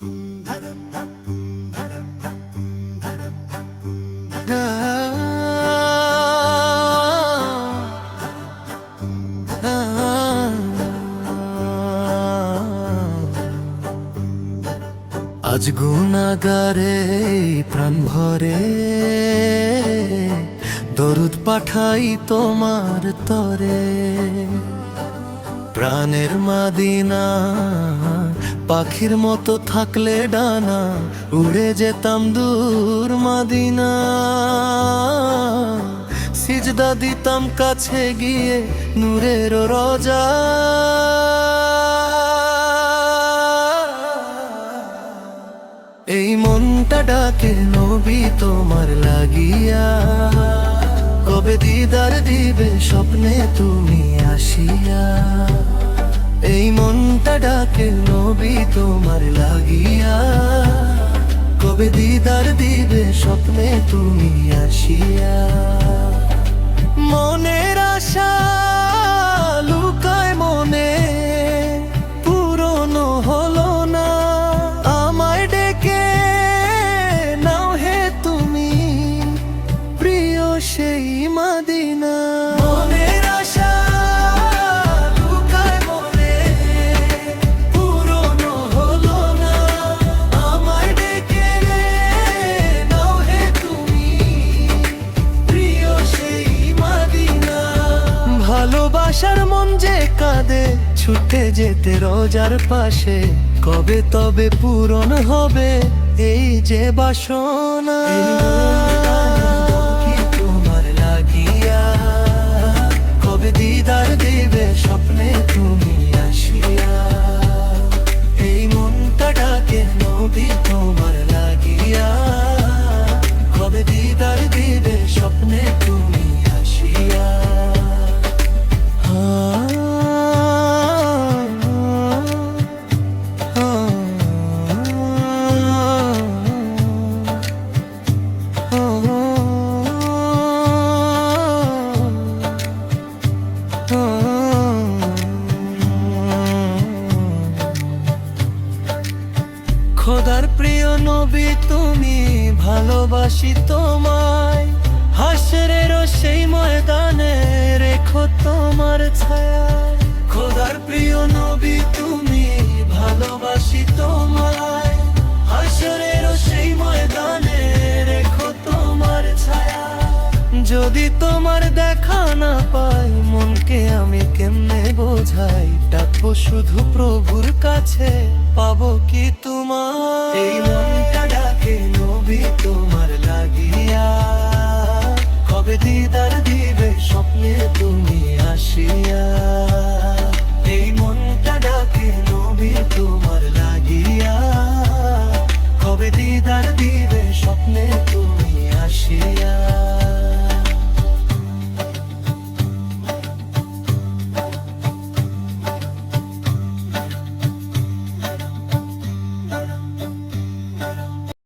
আজ গুনাহগারে প্রাণ ভরে দরুদ পাঠাই তোমার তরে। প্রাণের মাদিনা পাখির মতো থাকলে ডানা উড়ে যেতাম দূর মাদিনা। সিজদা দিতাম কাছে গিয়ে নূরের রোজা। এই মনটা ডাকে নবী তোমার লাগিয়া, কবে দিদার দিবে স্বপ্নে তুমি আসিয়া। এই মনটা ডাকে নবী তোমার লাগিয়া, কবে দিদার দিবে স্বপ্নে তুমি আসিয়া। মনের আশা লুকায় মনে পূরণ হলো না, আমায় ডেকে নাও হে তুমি প্রিয় সেই মদিনা। মনের আশা লুকায় মনে পূরণ হলো না, আমায় ডেকে নাও হে তুমি প্রিয় সেই মদিনা। ভালোবাসার মন যে কাঁদে ছুটে যেতে রোজার পাশে, কবে তবে পূরণ হবে এই যে বাসনা। তোমার লাগিয়া, কবে দিদার দিবে স্বপ্নে তুমি আসিয়া। এই মনটা ডাকে নবী তোমার লাগিয়া, কবে দিদার দিবে স্বপ্নে তুমি আসিয়া। খোদার প্রিয় নবী তুমি, ভালোবাসি তোমায়। হাসরের সেই ময়দানে রেখো তোমার ছায়া। খোদার প্রিয় নবী তুমি, ভালোবাসি তোমায়। হাসরের সেই ময়দানে রেখো তোমার ছায়া। যদি তোমার দেখা না পাই মনকে আমি কেমনে বোঝাই, ডাকবো শুধু প্রভুর কাছে, পাবো কি তোমার